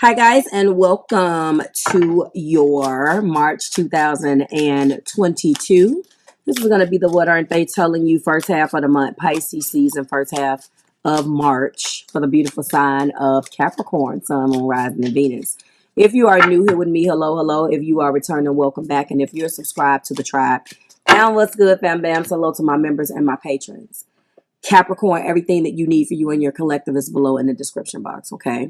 Hi guys, and welcome to your March 2022. This is going to be the What Aren't They Telling You first half of the month, Pisces season, first half of March for the beautiful sign of Capricorn, Sun, Moon, Rising, and Venus. If you are new here with me, hello, hello. If you are returning, welcome back. And if you're subscribed to the tribe, and what's good, fam bam, hello to my members and my patrons. Capricorn, everything that you need for you and your collective is below in the description box, okay?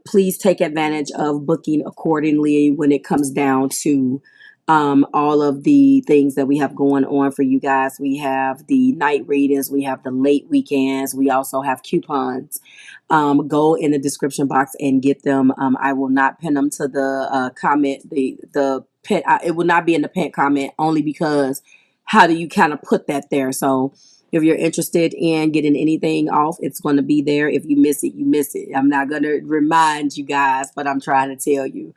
Please take advantage of booking accordingly when it comes down to all of the things that we have going on for you guys. We have the night readings, we have the late weekends, we also have coupons. Go in the description box and get them. I will not pin them to the comment. The pin, it will not be in the pin comment, only because how do you kind of put that there? So if you're interested in getting anything off, it's going to be there. If you miss it, you miss it. I'm not going to remind you guys, but I'm trying to tell you.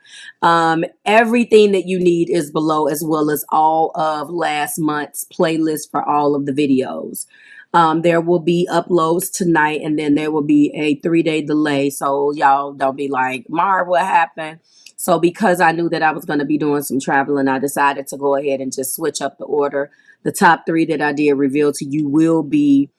Everything that you need is below, as well as all of last month's playlist for all of the videos. There will be uploads tonight, and then there will be a 3-day delay. So y'all don't be like, Mar, what happened? So because I knew that I was going to be doing some traveling, I decided to go ahead and just switch up the order. The top 3 that I did reveal to you will be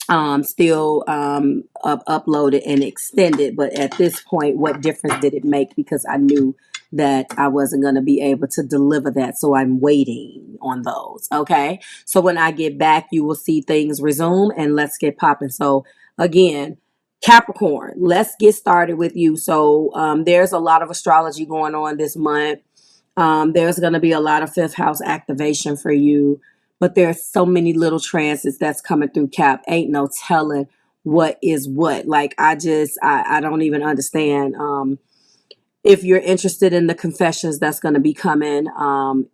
still uploaded and extended. But at this point, what difference did it make? Because I knew that I wasn't going to be able to deliver that. So I'm waiting on those. Okay. So when I get back, you will see things resume, and let's get popping. So again, Capricorn, let's get started with you. So there's a lot of astrology going on this month. There's going to be a lot of fifth house activation for you, but there's so many little transits that's coming through, Cap. Ain't no telling what is what. Like, I don't even understand. If you're interested in the confessions, that's going to be coming.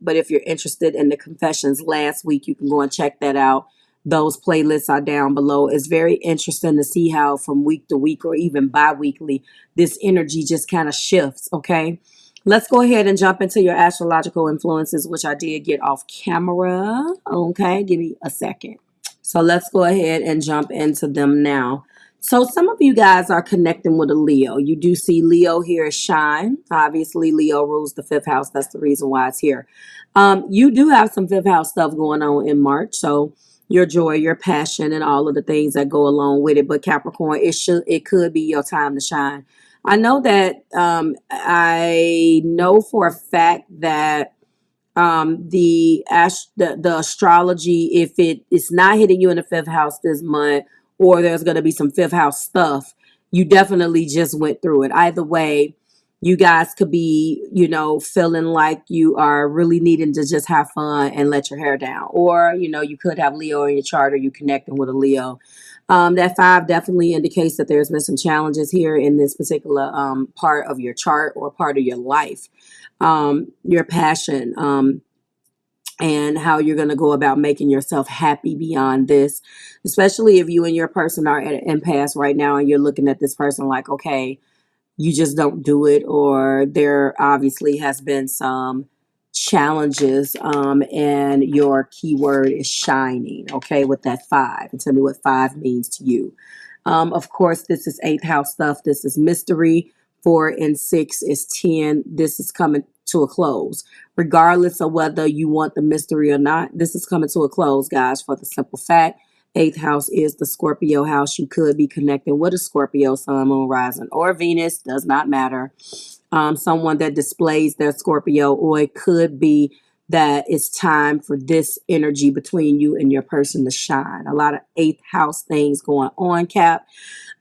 But if you're interested in the confessions last week, you can go and check that out. Those playlists are down below. It's very interesting to see how from week to week or even bi-weekly, this energy just kind of shifts, okay? Let's go ahead and jump into your astrological influences, which I did get off camera. Okay, give me a second. So let's go ahead and jump into them now. So some of you guys are connecting with a Leo. You do see Leo here shine. Obviously, Leo rules the fifth house. That's the reason why it's here. You do have some fifth house stuff going on in March. So your joy, your passion, and all of the things that go along with it. But Capricorn, it could be your time to shine. I know that I know for a fact that the astrology, if it's not hitting you in the fifth house this month, or there's going to be some fifth house stuff, you definitely just went through it. Either way, you guys could be, feeling like you are really needing to just have fun and let your hair down. Or, you could have Leo in your chart, or you connecting with a Leo. That 5 definitely indicates that there's been some challenges here in this particular part of your chart or part of your life. Your passion, and how you're going to go about making yourself happy beyond this, especially if you and your person are at an impasse right now and you're looking at this person like, okay, you just don't do it, or there obviously has been some challenges, and your keyword is shining, okay, with that 5. And tell me what 5 means to you. Of course, this is 8th house stuff. This is mystery. 4 and 6 is 10. This is coming to a close. Regardless of whether you want the mystery or not, this is coming to a close, guys, for the simple fact 8th house is the Scorpio house. You could be connecting with a Scorpio, Sun, Moon, Rising, or Venus. Does not matter. Someone that displays their Scorpio, or it could be that it's time for this energy between you and your person to shine. A lot of 8th house things going on, Cap.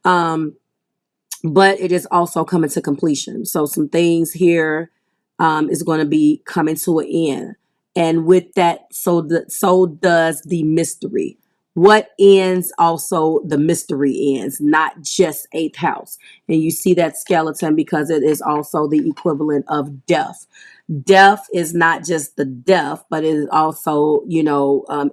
But it is also coming to completion. So some things here is going to be coming to an end. And with that, so does the mystery. What ends, also the mystery ends, not just 8th house. And you see that skeleton because it is also the equivalent of death. Death is not just the death, but it is also,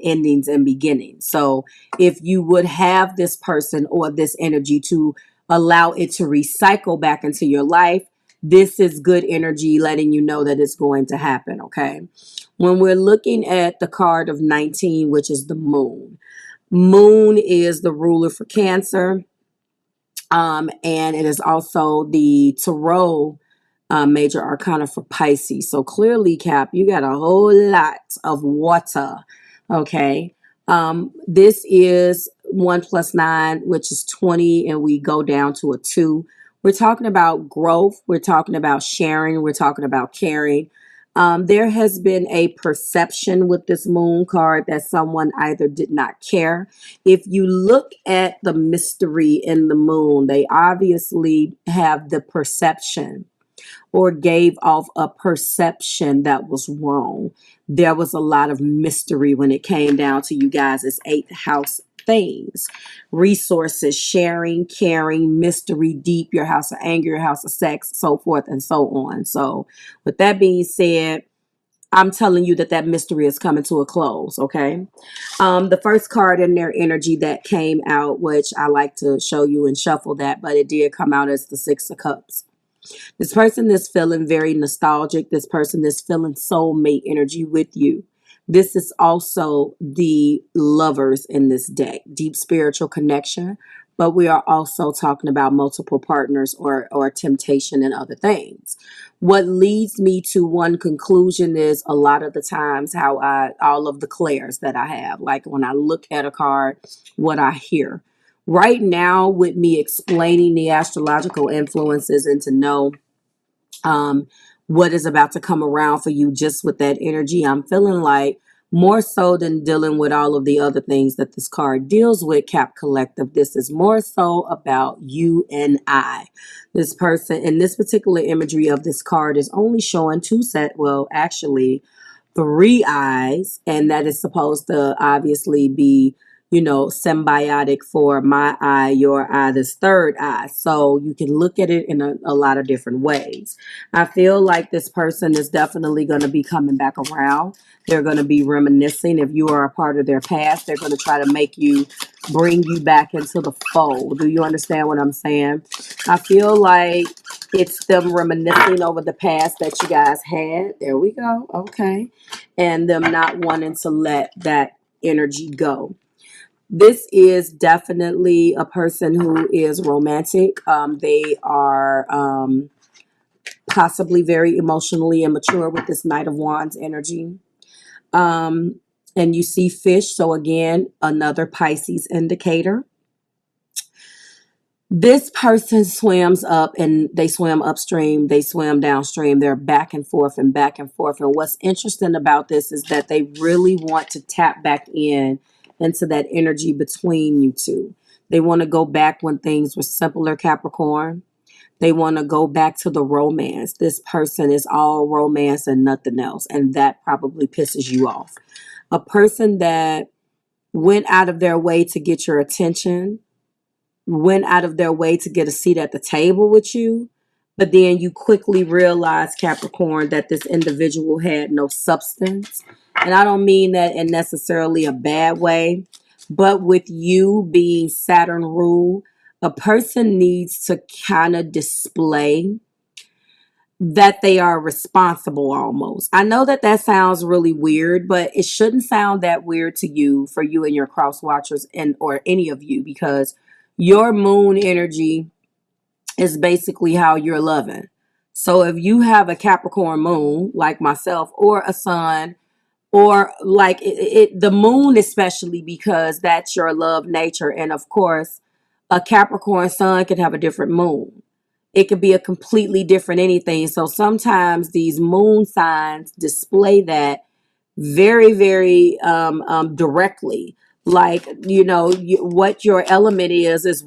endings and beginnings. So if you would have this person or this energy to allow it to recycle back into your life, this is good energy letting you know that it's going to happen, okay? When we're looking at the card of 19, which is the moon. Moon is the ruler for Cancer. And it is also the Tarot major arcana for Pisces. So clearly, Cap, you got a whole lot of water. Okay. This is 1 plus 9, which is 20, and we go down to a 2. We're talking about growth. We're talking about sharing. We're talking about caring. There has been a perception with this moon card that someone either did not care. If you look at the mystery in the moon, they obviously have the perception or gave off a perception that was wrong. There was a lot of mystery when it came down to you guys' 8th house things: resources, sharing, caring, mystery, deep, your house of anger, your house of sex, so forth and so on. So with that being said, I'm telling you that mystery is coming to a close. Okay. The first card in their energy that came out, which I like to show you and shuffle that, but it did come out as the 6 of Cups. This person is feeling very nostalgic. This person is feeling soulmate energy with you. This is also the lovers in this deck, deep spiritual connection, but we are also talking about multiple partners or temptation and other things. What leads me to one conclusion is a lot of the times how all of the clairs that I have, like when I look at a card, what I hear. Right now, with me explaining the astrological influences and to know what is about to come around for you just with that energy, I'm feeling like more so than dealing with all of the other things that this card deals with, Cap Collective, this is more so about you and I. This person in this particular imagery of this card is only showing actually 3 eyes, and that is supposed to obviously be, symbiotic for my eye, your eye, this third eye. So you can look at it in a lot of different ways. I feel like this person is definitely going to be coming back around. They're going to be reminiscing. If you are a part of their past, they're going to try to bring you back into the fold. Do you understand what I'm saying? I feel like it's them reminiscing over the past that you guys had. There we go. Okay. And them not wanting to let that energy go. This is definitely a person who is romantic. They are possibly very emotionally immature with this Knight of Wands energy. And you see fish. So again, another Pisces indicator. This person swims up and they swim upstream, they swim downstream. They're back and forth and back and forth. And what's interesting about this is that they really want to tap back into that energy between you two. They want to go back when things were simpler, Capricorn. They want to go back to the romance. This person is all romance and nothing else. And that probably pisses you off. A person that went out of their way to get your attention, went out of their way to get a seat at the table with you, but then you quickly realize, Capricorn, that this individual had no substance. And I don't mean that in necessarily a bad way, but with you being Saturn ruled, a person needs to kind of display that they are responsible almost. I know that sounds really weird, but it shouldn't sound that weird to you, for you and your cross watchers or any of you, because your moon energy is basically how you're loving. So if you have a Capricorn moon like myself, or a sun, or like the moon, especially because that's your love nature. And of course, a Capricorn sun can have a different moon. It could be a completely different anything. So sometimes these moon signs display that very, very directly. Like, what your element is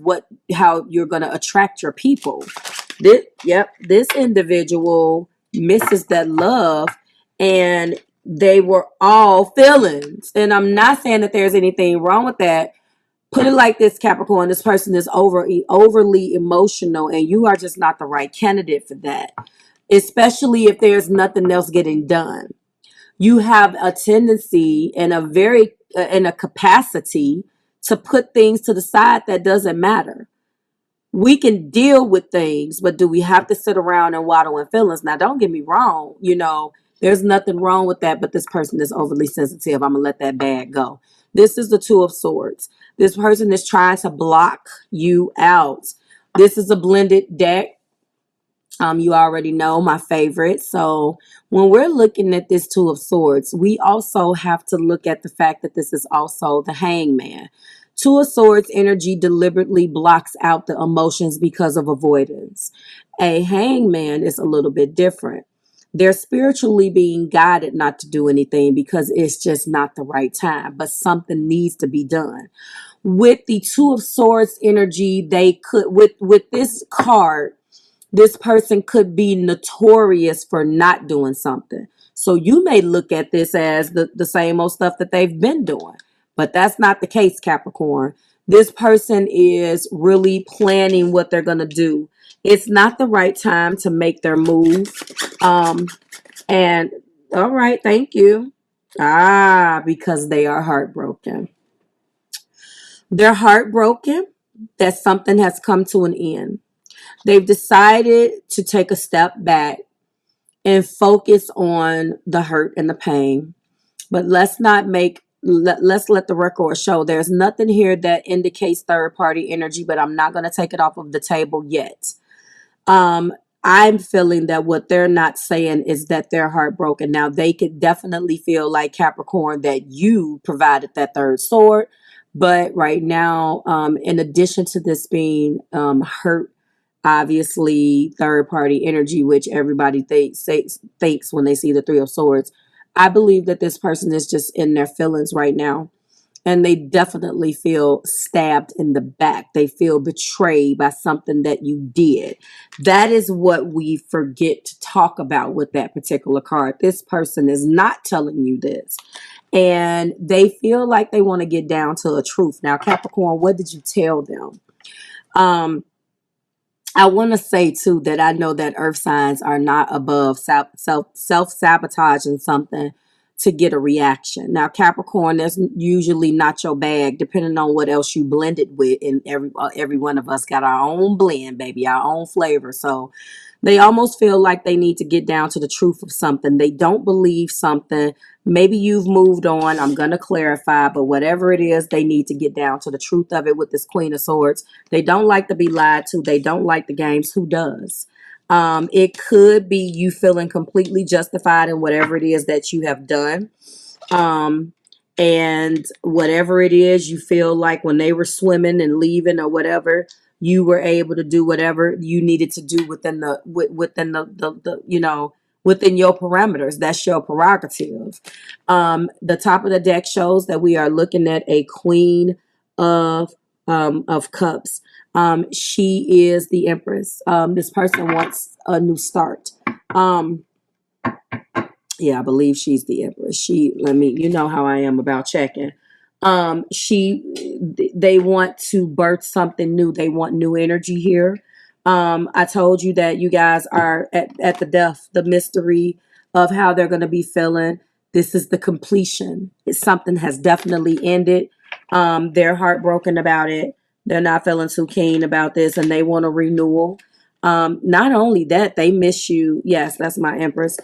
how you're going to attract your people. This individual misses that love, and they were all feelings. And I'm not saying that there's anything wrong with that. Put it like this, Capricorn: this person is overly emotional, and you are just not the right candidate for that, especially if there's nothing else getting done. You have a tendency and a capacity to put things to the side that doesn't matter. We can deal with things, but do we have to sit around and waddle in feelings? Now, don't get me wrong. There's nothing wrong with that, but this person is overly sensitive. I'm going to let that bag go. This is the Two of Swords. This person is trying to block you out. This is a blended deck. You already know my favorite. So when we're looking at this Two of Swords, we also have to look at the fact that this is also the Hangman. Two of Swords energy deliberately blocks out the emotions because of avoidance. A hangman is a little bit different. They're spiritually being guided not to do anything because it's just not the right time, but something needs to be done. With the Two of Swords energy, they could, with this card, this person could be notorious for not doing something. So you may look at this as the same old stuff that they've been doing, but that's not the case, Capricorn. This person is really planning what they're going to do. It's not the right time to make their move. And all right, thank you. Because they are heartbroken. They're heartbroken that something has come to an end. They've decided to take a step back and focus on the hurt and the pain. But let's not let's let the record show there's nothing here that indicates third party energy, but I'm not going to take it off of the table yet. I'm feeling that what they're not saying is that they're heartbroken. Now, they could definitely feel like Capricorn that you provided that third sword. But right now, in addition to this being hurt, obviously third party energy, which everybody thinks when they see the Three of Swords, I believe that this person is just in their feelings right now. And they definitely feel stabbed in the back. They feel betrayed by something that you did. That is what we forget to talk about with that particular card. This person is not telling you this. And they feel like they want to get down to a truth. Now, Capricorn, what did you tell them? I want to say, too, that I know that earth signs are not above self-sabotaging something to get a reaction. Now, Capricorn, that's usually not your bag, depending on what else you blended with. And every one of us got our own blend, baby, our own flavor. So they almost feel like they need to get down to the truth of something. They don't believe something. Maybe you've moved on. I'm going to clarify. But whatever it is, they need to get down to the truth of it with this Queen of Swords. They don't like to be lied to. They don't like the games. Who does? It could be you feeling completely justified in whatever it is that you have done. And whatever it is, you feel like when they were swimming and leaving or whatever, you were able to do whatever you needed to do within the within your parameters. That's your prerogative. The top of the deck shows that we are looking at a Queen of Cups. She is the Empress. This person wants a new start. Yeah, I believe she's the Empress. You know how I am about checking. They want to birth something new. They want new energy here. I told you that you guys are at the death, the mystery of how they're going to be feeling. This is the completion. Something has definitely ended. They're heartbroken about it. They're not feeling too keen about this, and they want a renewal. Not only that, they miss you. Yes, that's my Empress.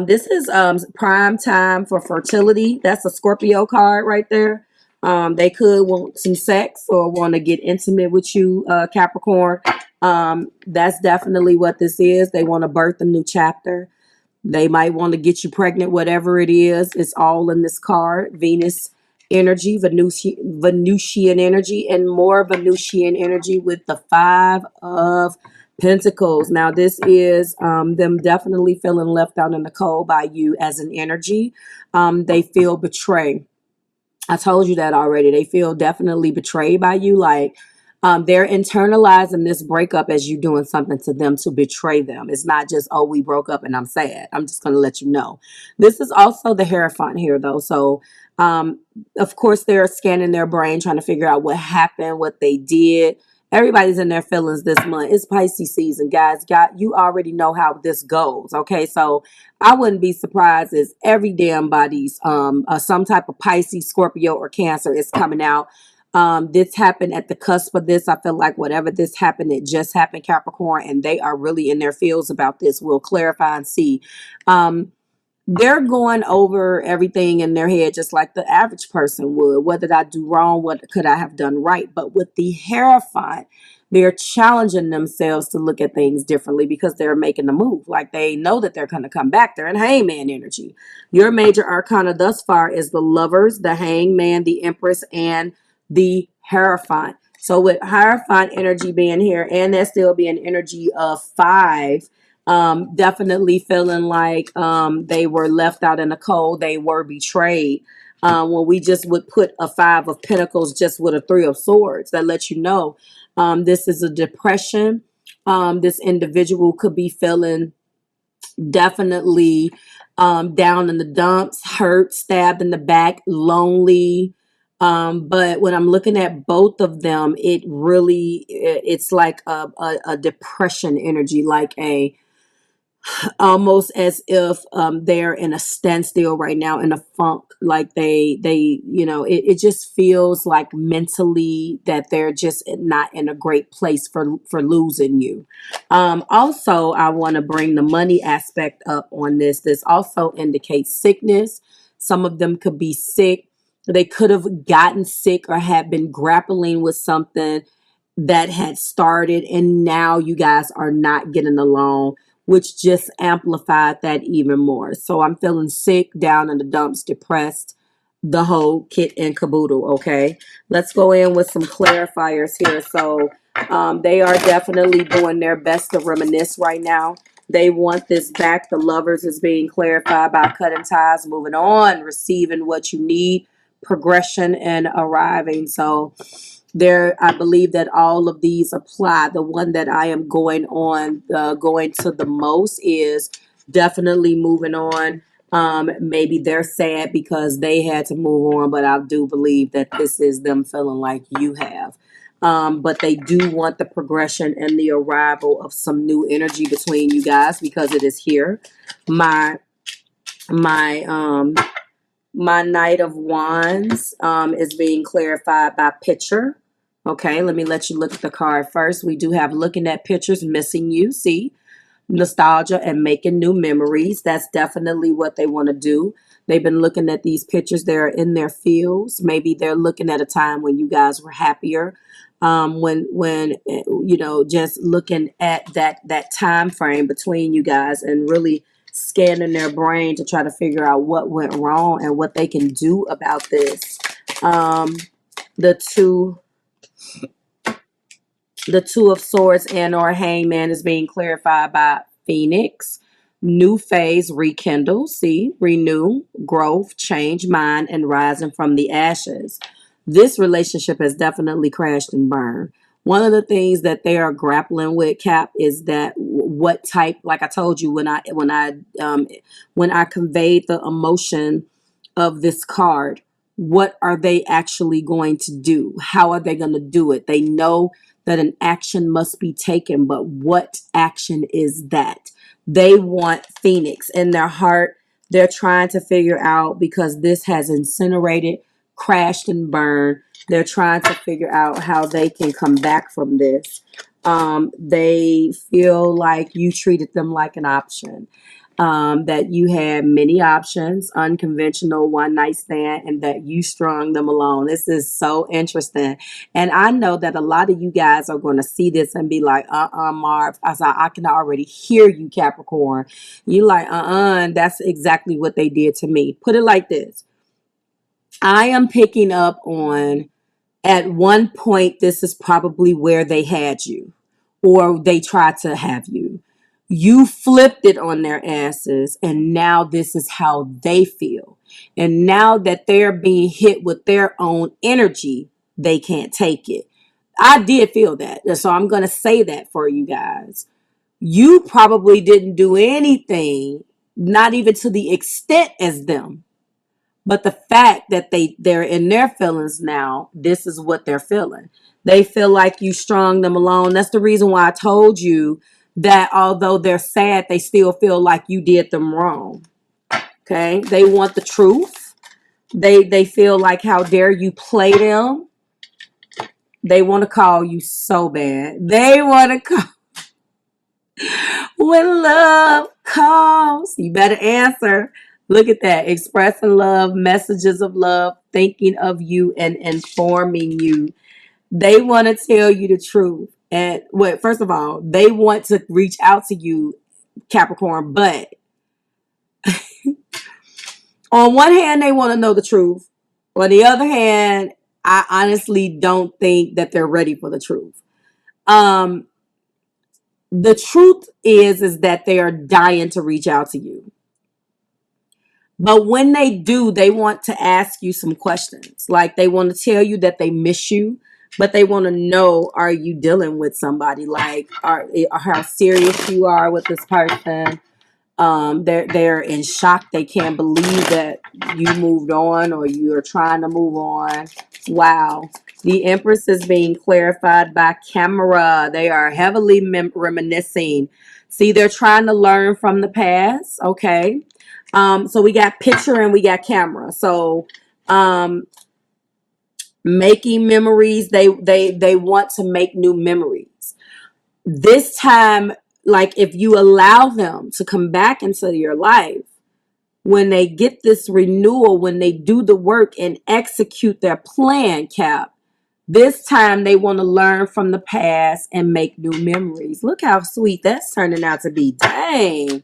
This is prime time for fertility. That's a Scorpio card right there. They could want some sex or want to get intimate with you, Capricorn. That's definitely what this is. They want to birth a new chapter. They might want to get you pregnant, whatever it is. It's all in this card. Venus energy, Venusian energy, and more Venusian energy with the Five of Pentacles. Now, this is them definitely feeling left out in the cold by you as an energy. They feel betrayed. I told you that already. They feel definitely betrayed by you. Like they're internalizing this breakup as you doing something to them to betray them. It's not just, oh, we broke up and I'm sad. I'm just going to let you know. This is also the Hierophant here, though. So, of course, they're scanning their brain, trying to figure out what happened, what they did. Everybody's in their feelings this month. It's Pisces season, guys. You already know how this goes. Okay, so I wouldn't be surprised if every damn body's some type of Pisces, Scorpio, or Cancer is coming out. This happened at the cusp of this. I feel like whatever this happened, it just happened, Capricorn, and they are really in their feels about this. We'll clarify and see. They're going over everything in their head just like the average person would. What did I do wrong? What could I have done right? But with the Hierophant, they're challenging themselves to look at things differently because they're making the move. Like they know that they're going to come back. They're in hangman energy. Your major arcana thus far is the Lovers, the Hangman, the Empress, and the Hierophant. So with Hierophant energy being here and there still being energy of 5, definitely feeling like they were left out in the cold. They were betrayed. When we just would put a 5 of Pentacles just with a 3 of Swords, that lets you know this is a depression. This individual could be feeling definitely down in the dumps, hurt, stabbed in the back, lonely. But when I'm looking at both of them, it's like a depression energy, like a almost as if they're in a standstill right now, in a funk, like they it just feels like mentally that they're just not in a great place for losing you. Also, I want to bring the money aspect up on this also indicates sickness. Some of them could be sick. They could have gotten sick or had been grappling with something that had started, and now you guys are not getting along, which just amplified that even more. So I'm feeling sick, down in the dumps, depressed, the whole kit and caboodle. Okay, let's go in with some clarifiers here. So they are definitely doing their best to reminisce right now. They want this back. The Lovers is being clarified by cutting ties, moving on, receiving what you need, progression, and arriving. So there, I believe that all of these apply. The one that I am going to the most is definitely moving on. Maybe they're sad because they had to move on, but I do believe that this is them feeling like you have. But they do want the progression and the arrival of some new energy between you guys because it is here. My my my Knight of Wands is being clarified by picture. Okay, let me let you look at the card first. We do have looking at pictures, missing you. See, nostalgia and making new memories. That's definitely what they want to do. They've been looking at these pictures. They're in their fields. Maybe they're looking at a time when you guys were happier. When just looking at that time frame between you guys and really scanning their brain to try to figure out what went wrong and what they can do about this. The two of Swords and or Hangman is being clarified by Phoenix. New phase, rekindle, see, renew, growth, change mind, and rising from the ashes. This relationship has definitely crashed and burned. One of the things that they are grappling with, Cap, is that what type, like I told you when I conveyed the emotion of this card, what are they actually going to do? How are they going to do it? They know that an action must be taken, but what action is that? They want Phoenix in their heart. They're trying to figure out, because this has incinerated, crashed, and burned. They're trying to figure out how they can come back from this. They feel like you treated them like an option. That you had many options, unconventional one night stand, and that you strung them along. This is so interesting. And I know that a lot of you guys are going to see this and be like, Marv, I can already hear you, Capricorn. You like, that's exactly what they did to me. Put it like this. I am picking up on, at one point, this is probably where they had you, or they tried to have you. You flipped it on their asses, and now this is how they feel. And now that they're being hit with their own energy, they can't take it. I did feel that. So I'm going to say that for you guys. You probably didn't do anything, not even to the extent as them. But the fact that they're in their feelings now, this is what they're feeling. They feel like you strung them along. That's the reason why I told you that although they're sad, they still feel like you did them wrong. Okay? They want the truth. They feel like, how dare you play them? They want to call you so bad. They want to call. When love calls, you better answer. Look at that. Expressing love, messages of love, thinking of you, and informing you. They want to tell you the truth. And well, first of all, they want to reach out to you, Capricorn, but on one hand, they want to know the truth. On the other hand, I honestly don't think that they're ready for the truth. The truth is that they are dying to reach out to you. But when they do, they want to ask you some questions. Like they want to tell you that they miss you, but they want to know, are you dealing with somebody? Like, how serious you are with this person? They're in shock. They can't believe that you moved on or you're trying to move on. Wow. The Empress is being clarified by camera. They are heavily reminiscing. See, they're trying to learn from the past. Okay. So we got picture and we got camera. So making memories. They want to make new memories. This time, like if you allow them to come back into your life, when they get this renewal, when they do the work and execute their plan, Cap, this time they want to learn from the past and make new memories. Look how sweet that's turning out to be. Dang.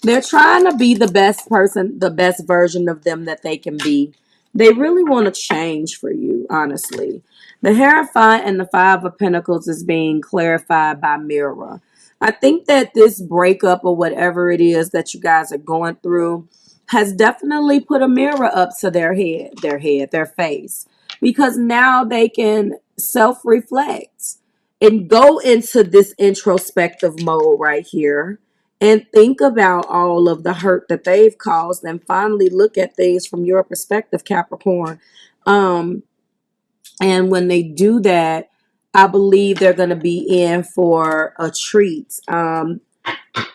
They're trying to be the best person, the best version of them that they can be. They really want to change for you, honestly. The Hierophant and the Five of Pentacles is being clarified by Mirror. I think that this breakup or whatever it is that you guys are going through has definitely put a mirror up to their face. Because now they can self-reflect and go into this introspective mode right here and think about all of the hurt that they've caused and finally look at things from your perspective, Capricorn. And when they do that, I believe they're going to be in for a treat. I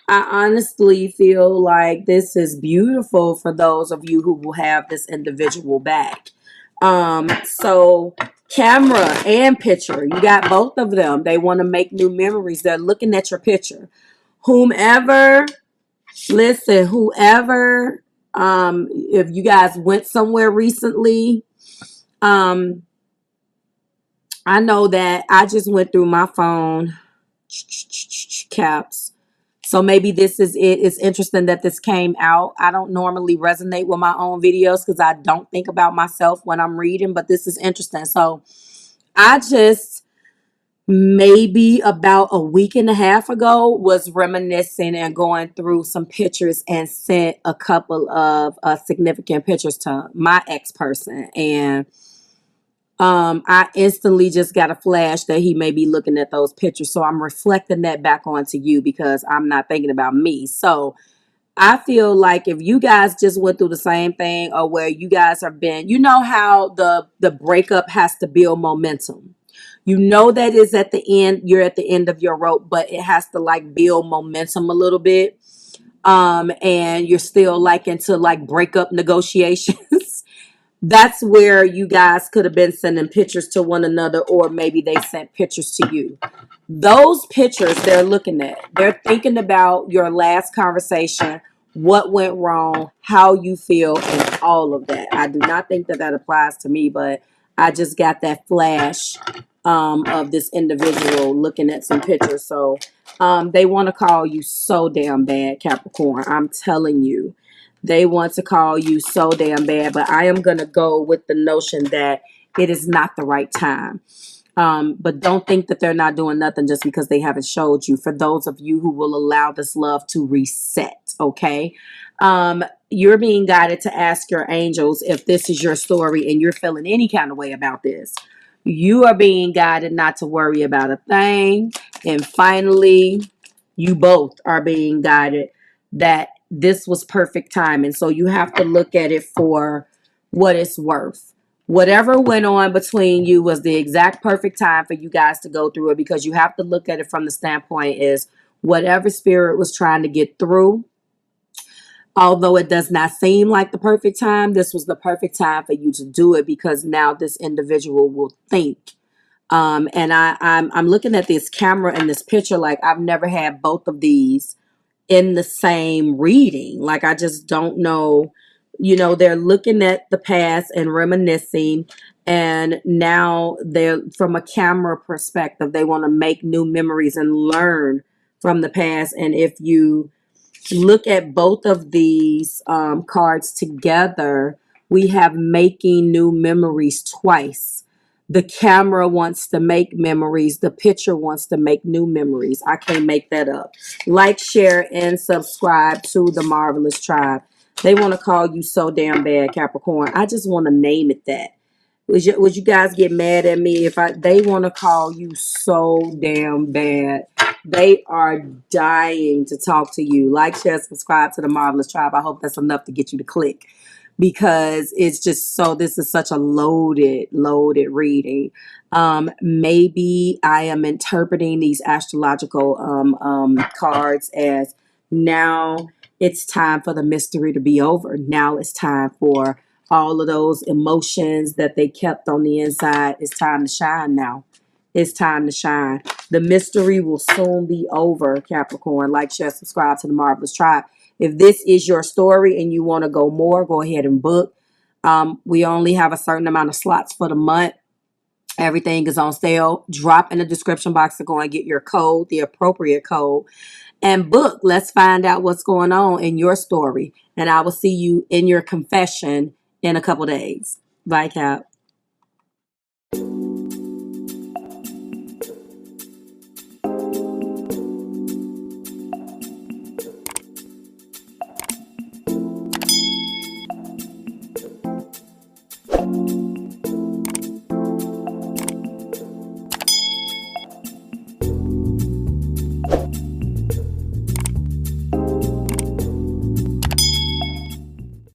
honestly feel like this is beautiful for those of you who will have this individual back. So camera and picture, you got both of them. They want to make new memories. They're looking at your picture. Whomever, listen, whoever, if you guys went somewhere recently, I know that I just went through my phone, caps. So maybe this is it. It's interesting that this came out. I don't normally resonate with my own videos because I don't think about myself when I'm reading, but this is interesting. So I just maybe about a week and a half ago was reminiscing and going through some pictures and sent a couple of significant pictures to my ex-person. And I instantly just got a flash that he may be looking at those pictures. So I'm reflecting that back onto you because I'm not thinking about me. So I feel like if you guys just went through the same thing or where you guys have been, you know how the breakup has to build momentum. You know that is at the end, you're at the end of your rope, but it has to like build momentum a little bit. And you're still like into like breakup negotiations. That's where you guys could have been sending pictures to one another, or maybe they sent pictures to you. Those pictures they're looking at, they're thinking about your last conversation, what went wrong, how you feel, and all of that. I do not think that that applies to me, but I just got that flash of this individual looking at some pictures. So they want to call you so damn bad, Capricorn. I'm telling you. They want to call you so damn bad, but I am going to go with the notion that it is not the right time. But don't think that they're not doing nothing just because they haven't showed you. For those of you who will allow this love to reset, okay? You're being guided to ask your angels if this is your story and you're feeling any kind of way about this. You are being guided not to worry about a thing. And finally, you both are being guided that this was perfect timing. So you have to look at it for what it's worth. Whatever went on between you was the exact perfect time for you guys to go through it, because you have to look at it from the standpoint is whatever spirit was trying to get through, although it does not seem like the perfect time, this was the perfect time for you to do it, because now this individual will think. And I'm looking at this camera and this picture like I've never had both of these in the same reading. Like I just don't know. You know, they're looking at the past and reminiscing, And now they're, from a camera perspective, they want to make new memories and learn from the past. And if you look at both of these cards together, we have making new memories twice. The camera wants to make memories. The picture wants to make new memories. I can't make that up. Like, share, and subscribe to the Marvelous Tribe. They want to call you so damn bad, Capricorn. I just want to name it that. Would you guys get mad at me if they want to call you so damn bad? They are dying to talk to you. Like, share, subscribe to the Marvelous Tribe. I hope that's enough to get you to click, because it's just so, this is such a loaded reading. Maybe I am interpreting these astrological cards as, now it's time for the mystery to be over. Now it's time for all of those emotions that they kept on the inside. It's time to shine now. It's time to shine. The mystery will soon be over, Capricorn. Like, share, subscribe to the Marvelous Tribe. If this is your story and you want to go more, go ahead and book. We only have a certain amount of slots for the month. Everything is on sale. Drop in the description box to go and get your code, the appropriate code, and book. Let's find out what's going on in your story. And I will see you in your confession in a couple days. Bye, Cap.